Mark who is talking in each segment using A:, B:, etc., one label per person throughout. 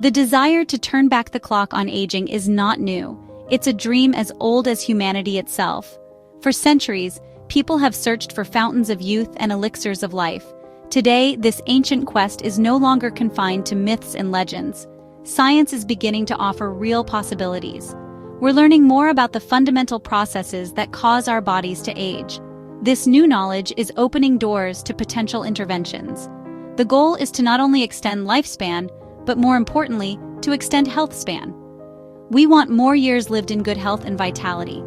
A: The desire to turn back the clock on aging is not new. It's a dream as old as humanity itself. For centuries, people have searched for fountains of youth and elixirs of life. Today, this ancient quest is no longer confined to myths and legends. Science is beginning to offer real possibilities. We're learning more about the fundamental processes that cause our bodies to age. This new knowledge is opening doors to potential interventions. The goal is to not only extend lifespan, but more importantly, to extend health span. We want more years lived in good health and vitality.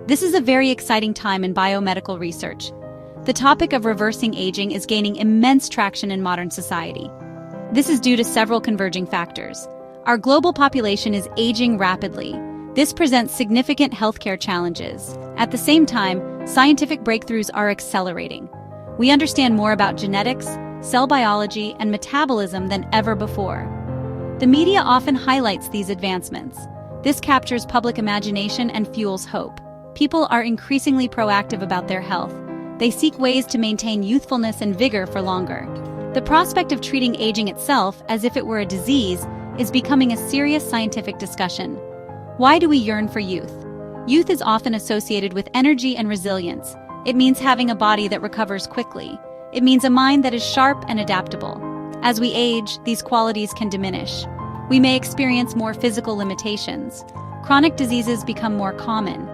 A: This is a very exciting time in biomedical research. The topic of reversing aging is gaining immense traction in modern society. This is due to several converging factors. Our global population is aging rapidly. This presents significant healthcare challenges. At the same time, scientific breakthroughs are accelerating. We understand more about genetics, cell biology, and metabolism than ever before. The media often highlights these advancements. This captures public imagination and fuels hope. People are increasingly proactive about their health. They seek ways to maintain youthfulness and vigor for longer. The prospect of treating aging itself as if it were a disease is becoming a serious scientific discussion. Why do we yearn for youth? Youth is often associated with energy and resilience. It means having a body that recovers quickly. It means a mind that is sharp and adaptable. As we age, these qualities can diminish. We may experience more physical limitations. Chronic diseases become more common.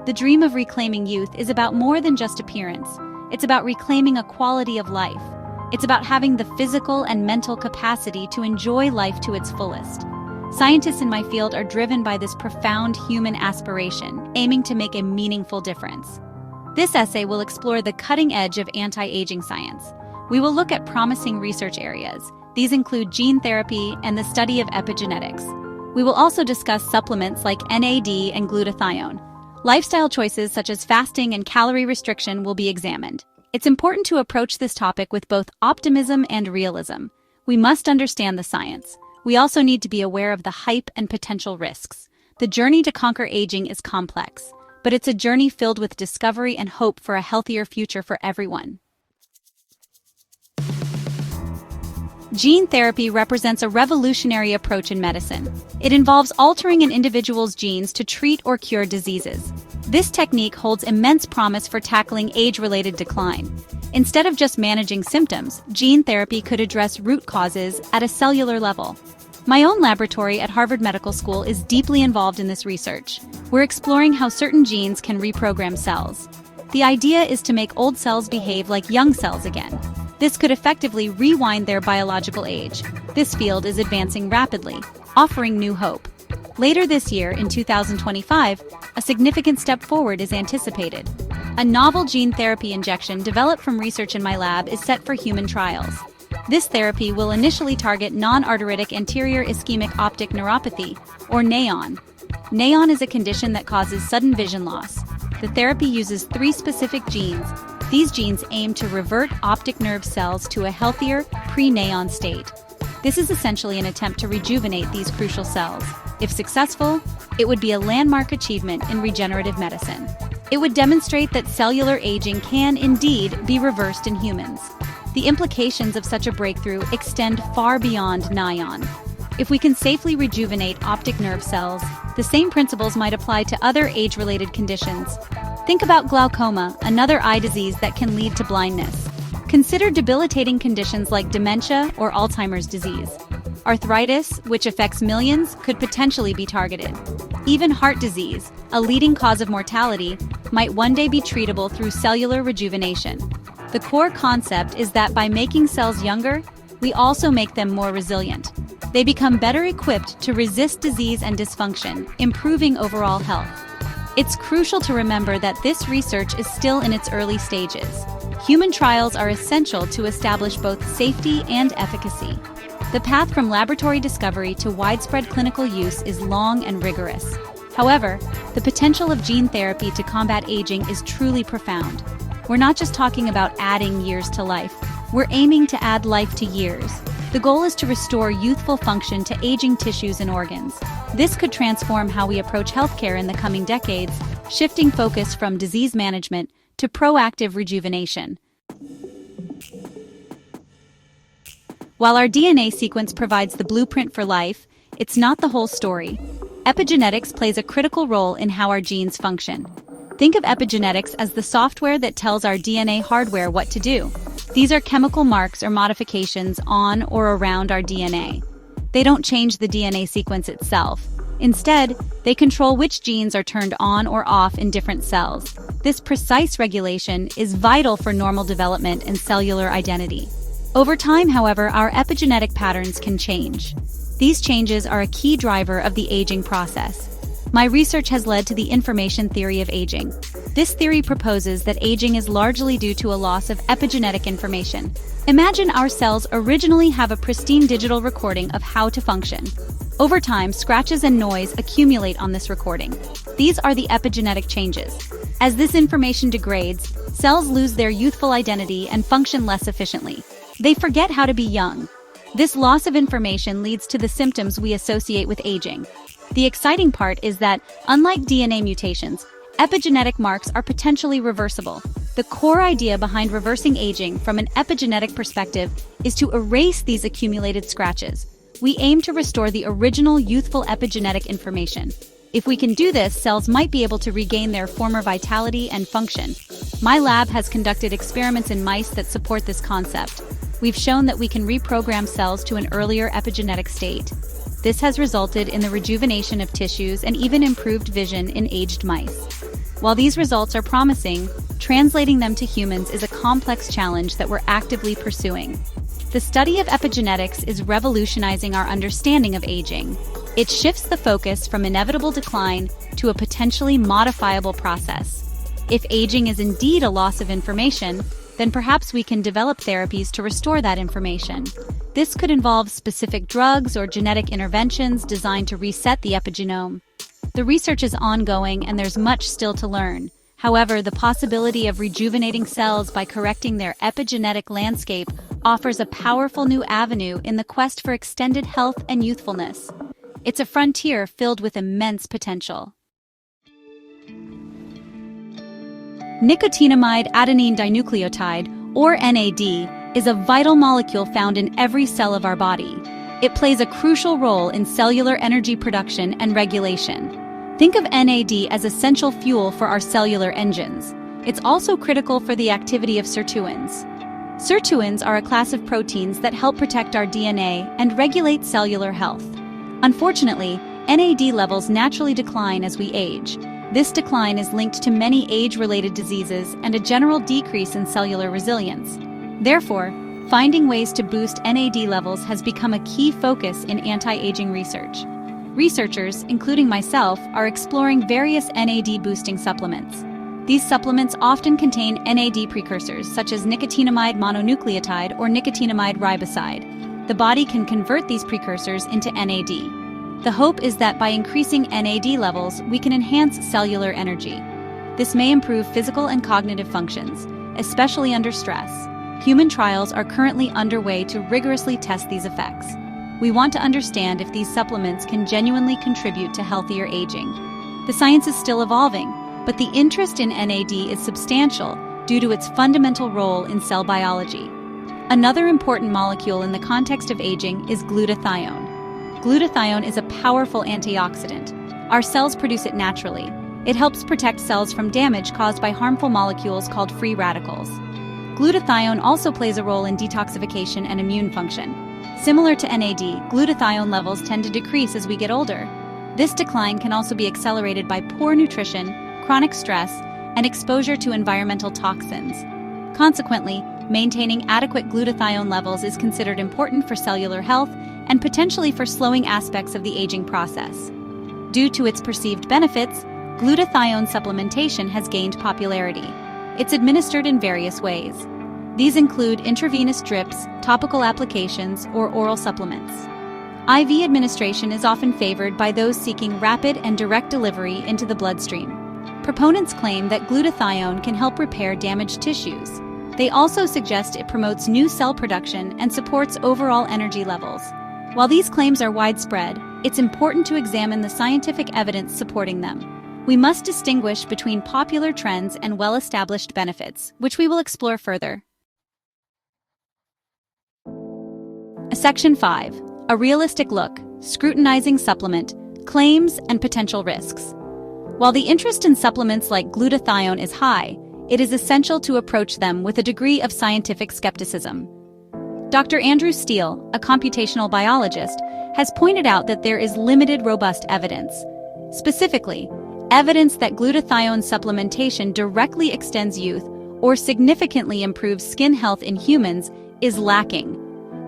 A: The dream of reclaiming youth is about more than just appearance. It's about reclaiming a quality of life. It's about having the physical and mental capacity to enjoy life to its fullest. Scientists in my field are driven by this profound human aspiration, aiming to make a meaningful difference. This essay will explore the cutting edge of anti-aging science. We will look at promising research areas. These include gene therapy and the study of epigenetics. We will also discuss supplements like NAD and glutathione. Lifestyle choices such as fasting and calorie restriction will be examined. It's important to approach this topic with both optimism and realism. We must understand the science. We also need to be aware of the hype and potential risks. The journey to conquer aging is complex, but it's a journey filled with discovery and hope for a healthier future for everyone. Gene therapy represents a revolutionary approach in medicine. It involves altering an individual's genes to treat or cure diseases. This technique holds immense promise for tackling age-related decline. Instead of just managing symptoms, gene therapy could address root causes at a cellular level. My own laboratory at Harvard Medical School is deeply involved in this research. We're exploring how certain genes can reprogram cells. The idea is to make old cells behave like young cells again. This could effectively rewind their biological age. This field is advancing rapidly, offering new hope. Later this year, in 2025, a significant step forward is anticipated. A novel gene therapy injection developed from research in my lab is set for human trials. This therapy will initially target non-arteritic anterior ischemic optic neuropathy, or NAION. NAION is a condition that causes sudden vision loss. The therapy uses 3 specific genes. These genes aim to revert optic nerve cells to a healthier, pre-NAION state. This is essentially an attempt to rejuvenate these crucial cells. If successful, it would be a landmark achievement in regenerative medicine. It would demonstrate that cellular aging can indeed be reversed in humans. The implications of such a breakthrough extend far beyond NAION. If we can safely rejuvenate optic nerve cells, the same principles might apply to other age-related conditions. Think about glaucoma, another eye disease that can lead to blindness. Consider debilitating conditions like dementia or Alzheimer's disease. Arthritis, which affects millions, could potentially be targeted. Even heart disease, a leading cause of mortality, might one day be treatable through cellular rejuvenation. The core concept is that by making cells younger, we also make them more resilient. They become better equipped to resist disease and dysfunction, improving overall health. It's crucial to remember that this research is still in its early stages. Human trials are essential to establish both safety and efficacy. The path from laboratory discovery to widespread clinical use is long and rigorous. However, the potential of gene therapy to combat aging is truly profound. We're not just talking about adding years to life, we're aiming to add life to years. The goal is to restore youthful function to aging tissues and organs. This could transform how we approach healthcare in the coming decades, shifting focus from disease management to proactive rejuvenation. While our DNA sequence provides the blueprint for life, it's not the whole story. Epigenetics plays a critical role in how our genes function. Think of epigenetics as the software that tells our DNA hardware what to do. These are chemical marks or modifications on or around our DNA. They don't change the DNA sequence itself. Instead, they control which genes are turned on or off in different cells. This precise regulation is vital for normal development and cellular identity. Over time, however, our epigenetic patterns can change. These changes are a key driver of the aging process. My research has led to the information theory of aging. This theory proposes that aging is largely due to a loss of epigenetic information. Imagine our cells originally have a pristine digital recording of how to function. Over time, scratches and noise accumulate on this recording. These are the epigenetic changes. As this information degrades, cells lose their youthful identity and function less efficiently. They forget how to be young. This loss of information leads to the symptoms we associate with aging. The exciting part is that, unlike DNA mutations, epigenetic marks are potentially reversible. The core idea behind reversing aging from an epigenetic perspective is to erase these accumulated scratches. We aim to restore the original youthful epigenetic information. If we can do this, cells might be able to regain their former vitality and function. My lab has conducted experiments in mice that support this concept. We've shown that we can reprogram cells to an earlier epigenetic state. This has resulted in the rejuvenation of tissues and even improved vision in aged mice. While these results are promising, translating them to humans is a complex challenge that we're actively pursuing. The study of epigenetics is revolutionizing our understanding of aging. It shifts the focus from inevitable decline to a potentially modifiable process. If aging is indeed a loss of information, then perhaps we can develop therapies to restore that information. This could involve specific drugs or genetic interventions designed to reset the epigenome. The research is ongoing and there's much still to learn. However, the possibility of rejuvenating cells by correcting their epigenetic landscape offers a powerful new avenue in the quest for extended health and youthfulness. It's a frontier filled with immense potential. Nicotinamide adenine dinucleotide, or NAD, is a vital molecule found in every cell of our body. It plays a crucial role in cellular energy production and regulation. Think of NAD as essential fuel for our cellular engines. It's also critical for the activity of sirtuins. Sirtuins are a class of proteins that help protect our DNA and regulate cellular health. Unfortunately, NAD levels naturally decline as we age. This decline is linked to many age-related diseases and a general decrease in cellular resilience. Therefore, finding ways to boost NAD levels has become a key focus in anti-aging research. Researchers, including myself, are exploring various NAD-boosting supplements. These supplements often contain NAD precursors such as nicotinamide mononucleotide or nicotinamide riboside. The body can convert these precursors into NAD. The hope is that by increasing NAD levels, we can enhance cellular energy. This may improve physical and cognitive functions, especially under stress. Human trials are currently underway to rigorously test these effects. We want to understand if these supplements can genuinely contribute to healthier aging. The science is still evolving, but the interest in NAD is substantial due to its fundamental role in cell biology. Another important molecule in the context of aging is glutathione. Glutathione is a powerful antioxidant. Our cells produce it naturally. It helps protect cells from damage caused by harmful molecules called free radicals. Glutathione also plays a role in detoxification and immune function. Similar to NAD, glutathione levels tend to decrease as we get older. This decline can also be accelerated by poor nutrition, chronic stress, and exposure to environmental toxins. Consequently, maintaining adequate glutathione levels is considered important for cellular health and potentially for slowing aspects of the aging process. Due to its perceived benefits, glutathione supplementation has gained popularity. It's administered in various ways. These include intravenous drips, topical applications, or oral supplements. IV administration is often favored by those seeking rapid and direct delivery into the bloodstream. Proponents claim that glutathione can help repair damaged tissues. They also suggest it promotes new cell production and supports overall energy levels. While these claims are widespread, it's important to examine the scientific evidence supporting them. We must distinguish between popular trends and well-established benefits, which we will explore further. Section 5. A realistic look. scrutinizing supplement claims and potential risks. While the interest in supplements like glutathione is high, it is essential to approach them with a degree of scientific skepticism. Dr. Andrew Steele, a computational biologist, has pointed out that there is limited robust evidence. Specifically, evidence that glutathione supplementation directly extends youth or significantly improves skin health in humans is lacking.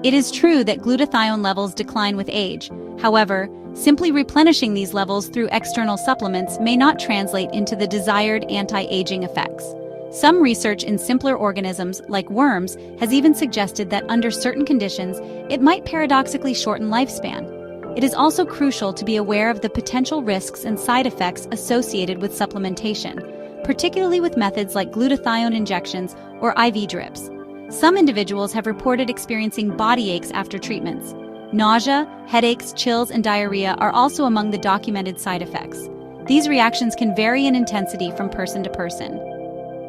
A: It is true that glutathione levels decline with age. However, simply replenishing these levels through external supplements may not translate into the desired anti-aging effects. Some research in simpler organisms, like worms, has even suggested that under certain conditions, it might paradoxically shorten lifespan. It is also crucial to be aware of the potential risks and side effects associated with supplementation, particularly with methods like glutathione injections or IV drips. Some individuals have reported experiencing body aches after treatments. Nausea, headaches, chills, and diarrhea are also among the documented side effects. These reactions can vary in intensity from person to person.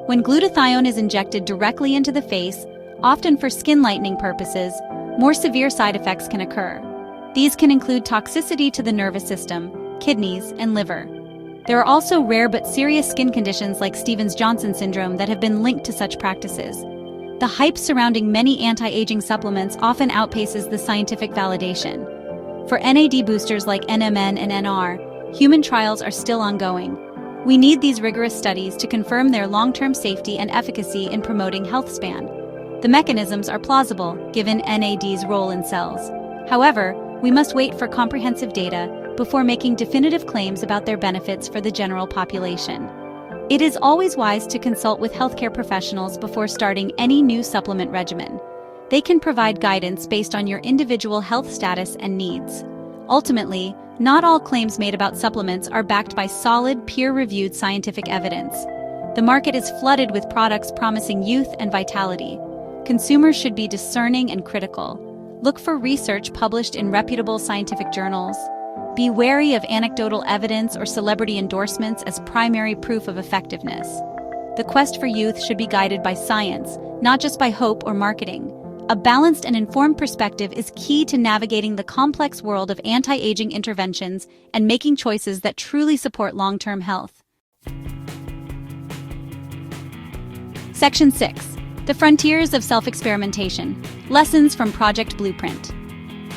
A: When glutathione is injected directly into the face, often for skin lightening purposes, more severe side effects can occur. These can include toxicity to the nervous system, kidneys, and liver. There are also rare but serious skin conditions like Stevens-Johnson syndrome that have been linked to such practices. The hype surrounding many anti-aging supplements often outpaces the scientific validation. For NAD boosters like NMN and NR, human trials are still ongoing. We need these rigorous studies to confirm their long-term safety and efficacy in promoting health span. The mechanisms are plausible, given NAD's role in cells. However, we must wait for comprehensive data before making definitive claims about their benefits for the general population. It is always wise to consult with healthcare professionals before starting any new supplement regimen. They can provide guidance based on your individual health status and needs. Ultimately, not all claims made about supplements are backed by solid, peer-reviewed scientific evidence. The market is flooded with products promising youth and vitality. Consumers should be discerning and critical. Look for research published in reputable scientific journals. Be wary of anecdotal evidence or celebrity endorsements as primary proof of effectiveness. The quest for youth should be guided by science, not just by hope or marketing. A balanced and informed perspective is key to navigating the complex world of anti-aging interventions and making choices that truly support long-term health. Section 6. The Frontiers of Self-Experimentation. Lessons from Project Blueprint.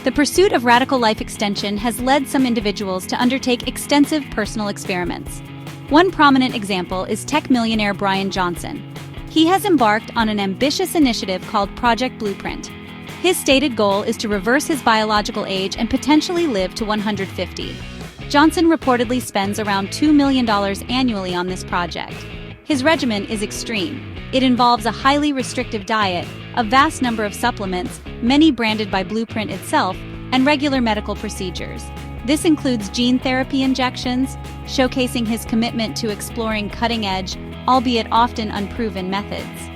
A: The pursuit of radical life extension has led some individuals to undertake extensive personal experiments. One prominent example is tech millionaire Brian Johnson. He has embarked on an ambitious initiative called Project Blueprint. His stated goal is to reverse his biological age and potentially live to 150. Johnson reportedly spends around $2 million annually on this project. His regimen is extreme. It involves a highly restrictive diet, a vast number of supplements, many branded by Blueprint itself, and regular medical procedures. This includes gene therapy injections, showcasing his commitment to exploring cutting-edge, albeit often unproven methods.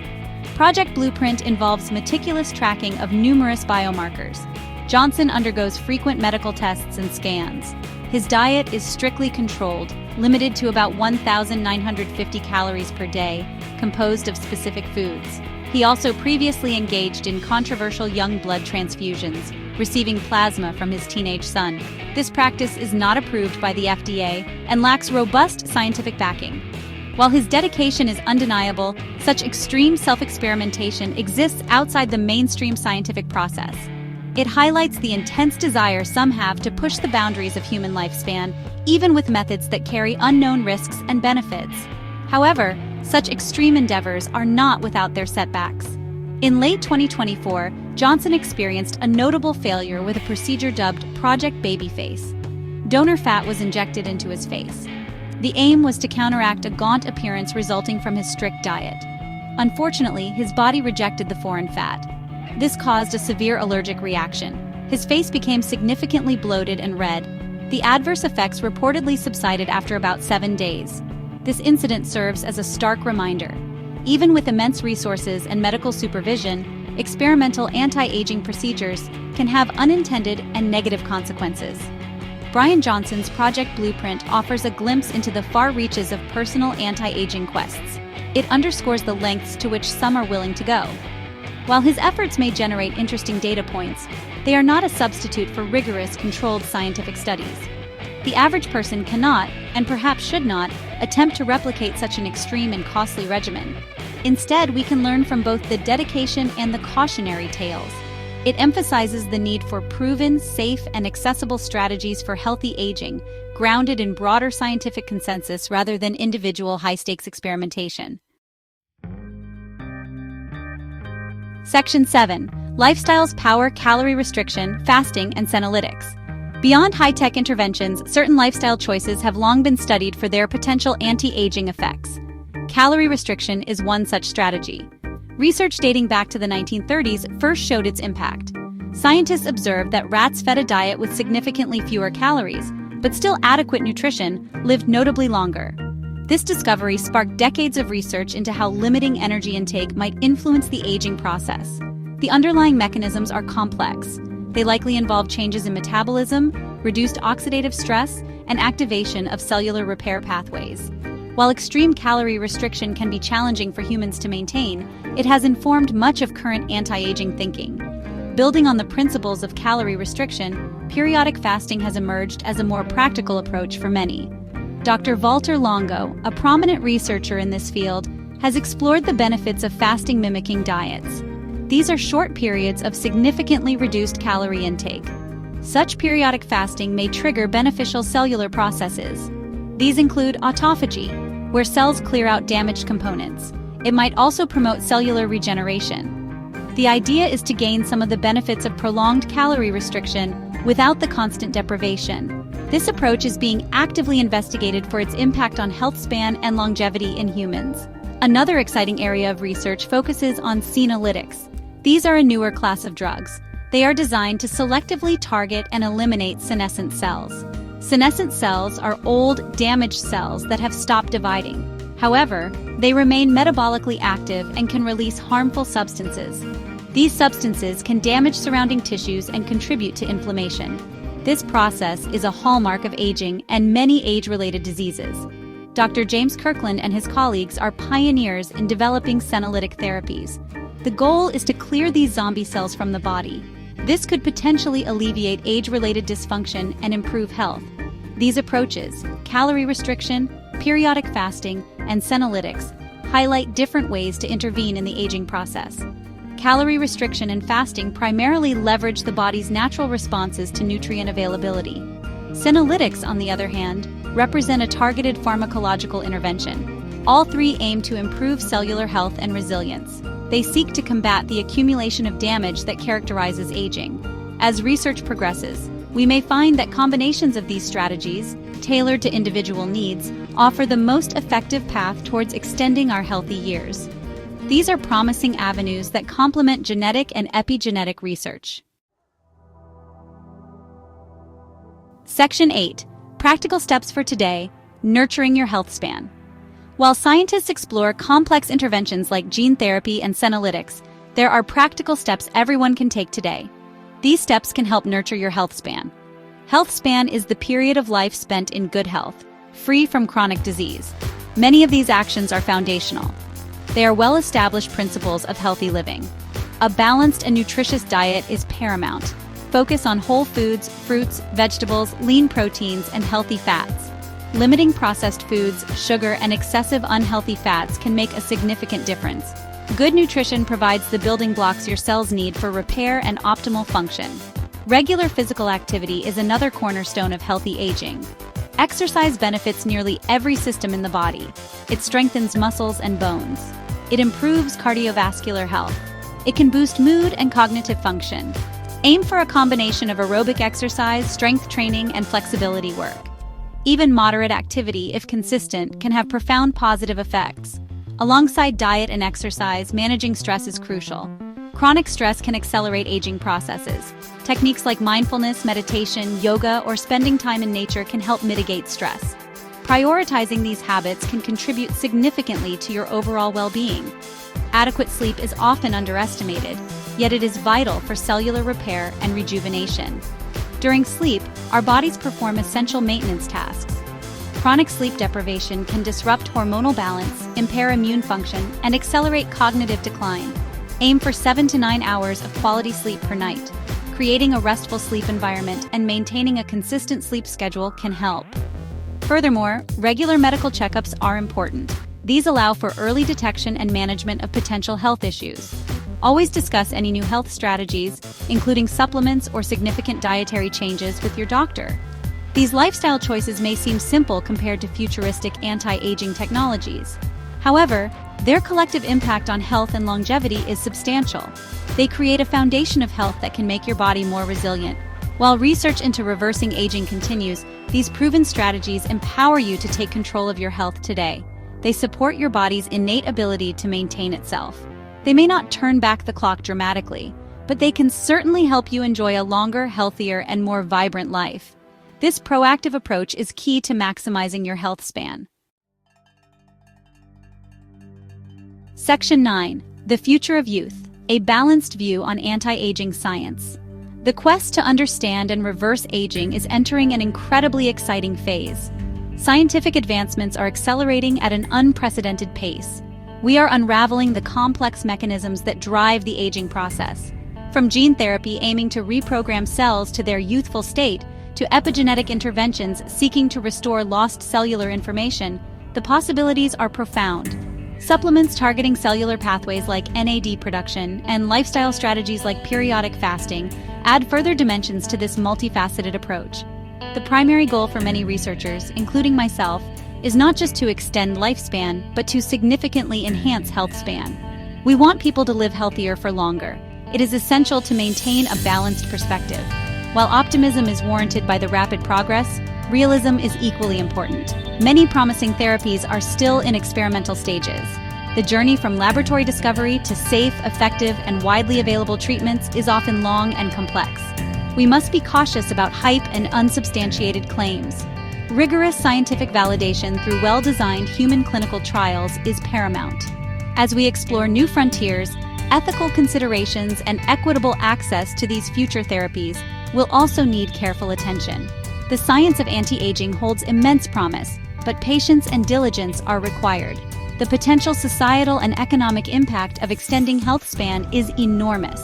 A: Project Blueprint involves meticulous tracking of numerous biomarkers. Johnson undergoes frequent medical tests and scans. His diet is strictly controlled, limited to about 1,950 calories per day, composed of specific foods. He also previously engaged in controversial young blood transfusions, receiving plasma from his teenage son. This practice is not approved by the FDA and lacks robust scientific backing. While his dedication is undeniable, such extreme self-experimentation exists outside the mainstream scientific process. It highlights the intense desire some have to push the boundaries of human lifespan, even with methods that carry unknown risks and benefits. However, such extreme endeavors are not without their setbacks. In late 2024, Johnson experienced a notable failure with a procedure dubbed Project Babyface. Donor fat was injected into his face. The aim was to counteract a gaunt appearance resulting from his strict diet. Unfortunately, his body rejected the foreign fat. This caused a severe allergic reaction. His face became significantly bloated and red. The adverse effects reportedly subsided after about 7 days. This incident serves as a stark reminder. Even with immense resources and medical supervision, experimental anti-aging procedures can have unintended and negative consequences. Brian Johnson's Project Blueprint offers a glimpse into the far reaches of personal anti-aging quests. It underscores the lengths to which some are willing to go. While his efforts may generate interesting data points, they are not a substitute for rigorous, controlled scientific studies. The average person cannot, and perhaps should not, attempt to replicate such an extreme and costly regimen. Instead, we can learn from both the dedication and the cautionary tales. It emphasizes the need for proven, safe, and accessible strategies for healthy aging, grounded in broader scientific consensus rather than individual high-stakes experimentation. Section 7. Lifestyles power calorie restriction, fasting, and senolytics. Beyond high-tech interventions, certain lifestyle choices have long been studied for their potential anti-aging effects. Calorie restriction is one such strategy. Research dating back to the 1930s first showed its impact. Scientists observed that rats fed a diet with significantly fewer calories, but still adequate nutrition, lived notably longer. This discovery sparked decades of research into how limiting energy intake might influence the aging process. The underlying mechanisms are complex. They likely involve changes in metabolism, reduced oxidative stress, and activation of cellular repair pathways. While extreme calorie restriction can be challenging for humans to maintain, it has informed much of current anti-aging thinking. Building on the principles of calorie restriction, periodic fasting has emerged as a more practical approach for many. Dr. Walter Longo, a prominent researcher in this field, has explored the benefits of fasting mimicking diets. These are short periods of significantly reduced calorie intake. Such periodic fasting may trigger beneficial cellular processes. These include autophagy, where cells clear out damaged components. It might also promote cellular regeneration. The idea is to gain some of the benefits of prolonged calorie restriction without the constant deprivation. This approach is being actively investigated for its impact on health span and longevity in humans. Another exciting area of research focuses on senolytics. These are a newer class of drugs. They are designed to selectively target and eliminate senescent cells. Senescent cells are old, damaged cells that have stopped dividing. However, they remain metabolically active and can release harmful substances. These substances can damage surrounding tissues and contribute to inflammation. This process is a hallmark of aging and many age-related diseases. Dr. James Kirkland and his colleagues are pioneers in developing senolytic therapies. The goal is to clear these zombie cells from the body. This could potentially alleviate age-related dysfunction and improve health. These approaches, calorie restriction, periodic fasting, and senolytics, highlight different ways to intervene in the aging process. Calorie restriction and fasting primarily leverage the body's natural responses to nutrient availability. Senolytics, on the other hand, represent a targeted pharmacological intervention. All three aim to improve cellular health and resilience. They seek to combat the accumulation of damage that characterizes aging. As research progresses, we may find that combinations of these strategies, tailored to individual needs, offer the most effective path towards extending our healthy years. These are promising avenues that complement genetic and epigenetic research. Section 8. Practical steps for today, nurturing your health span. While scientists explore complex interventions like gene therapy and senolytics, there are practical steps everyone can take today. These steps can help nurture your health span. Health span is the period of life spent in good health, free from chronic disease. Many of these actions are foundational. They are well-established principles of healthy living. A balanced and nutritious diet is paramount. Focus on whole foods, fruits, vegetables, lean proteins, and healthy fats. Limiting processed foods, sugar, and excessive unhealthy fats can make a significant difference. Good nutrition provides the building blocks your cells need for repair and optimal function. Regular physical activity is another cornerstone of healthy aging. Exercise benefits nearly every system in the body. It strengthens muscles and bones. It improves cardiovascular health. It can boost mood and cognitive function. Aim for a combination of aerobic exercise, strength training, and flexibility work. Even moderate activity, if consistent, can have profound positive effects. Alongside diet and exercise, managing stress is crucial. Chronic stress can accelerate aging processes. Techniques like mindfulness, meditation, yoga, or spending time in nature can help mitigate stress. Prioritizing these habits can contribute significantly to your overall well-being. Adequate sleep is often underestimated, yet it is vital for cellular repair and rejuvenation. During sleep, our bodies perform essential maintenance tasks. Chronic sleep deprivation can disrupt hormonal balance, impair immune function, and accelerate cognitive decline. Aim for 7 to 9 hours of quality sleep per night. Creating a restful sleep environment and maintaining a consistent sleep schedule can help. Furthermore, regular medical checkups are important. These allow for early detection and management of potential health issues. Always discuss any new health strategies, including supplements or significant dietary changes, with your doctor. These lifestyle choices may seem simple compared to futuristic anti-aging technologies. However, their collective impact on health and longevity is substantial. They create a foundation of health that can make your body more resilient. While research into reversing aging continues, these proven strategies empower you to take control of your health today. They support your body's innate ability to maintain itself. They may not turn back the clock dramatically, but they can certainly help you enjoy a longer, healthier, and more vibrant life. This proactive approach is key to maximizing your health span. Section 9. The Future of Youth. A balanced view on anti-aging science. The quest to understand and reverse aging is entering an incredibly exciting phase. Scientific advancements are accelerating at an unprecedented pace. We are unraveling the complex mechanisms that drive the aging process. From gene therapy aiming to reprogram cells to their youthful state, to epigenetic interventions seeking to restore lost cellular information, the possibilities are profound. Supplements targeting cellular pathways like NAD production and lifestyle strategies like periodic fasting add further dimensions to this multifaceted approach. The primary goal for many researchers, including myself, is not just to extend lifespan, but to significantly enhance health span. We want people to live healthier for longer. It is essential to maintain a balanced perspective. While optimism is warranted by the rapid progress, realism is equally important. Many promising therapies are still in experimental stages. The journey from laboratory discovery to safe, effective, and widely available treatments is often long and complex. We must be cautious about hype and unsubstantiated claims. Rigorous scientific validation through well-designed human clinical trials is paramount. As we explore new frontiers, ethical considerations and equitable access to these future therapies will also need careful attention. The science of anti-aging holds immense promise, but patience and diligence are required. The potential societal and economic impact of extending health span is enormous.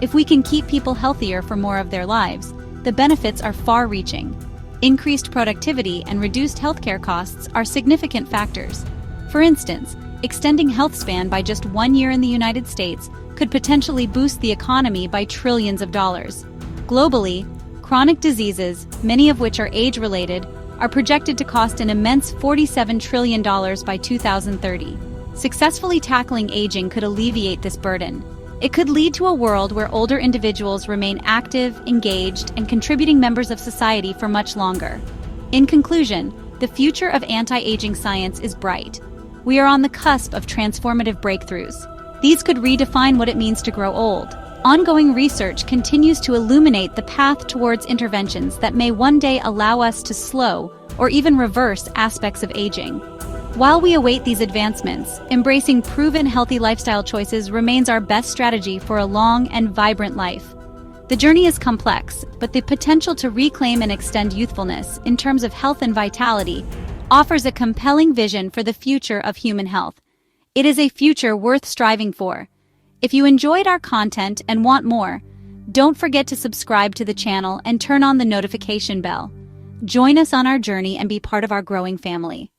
A: If we can keep people healthier for more of their lives, the benefits are far-reaching. Increased productivity and reduced healthcare costs are significant factors. For instance, extending health span by just 1 year in the United States could potentially boost the economy by trillions of dollars. Globally, chronic diseases, many of which are age-related, are projected to cost an immense $47 trillion by 2030. Successfully tackling aging could alleviate this burden. It could lead to a world where older individuals remain active, engaged, and contributing members of society for much longer. In conclusion, the future of anti-aging science is bright. We are on the cusp of transformative breakthroughs. These could redefine what it means to grow old. Ongoing research continues to illuminate the path towards interventions that may one day allow us to slow or even reverse aspects of aging. While we await these advancements, embracing proven healthy lifestyle choices remains our best strategy for a long and vibrant life. The journey is complex, but the potential to reclaim and extend youthfulness in terms of health and vitality offers a compelling vision for the future of human health. It is a future worth striving for. If you enjoyed our content and want more, don't forget to subscribe to the channel and turn on the notification bell. Join us on our journey and be part of our growing family.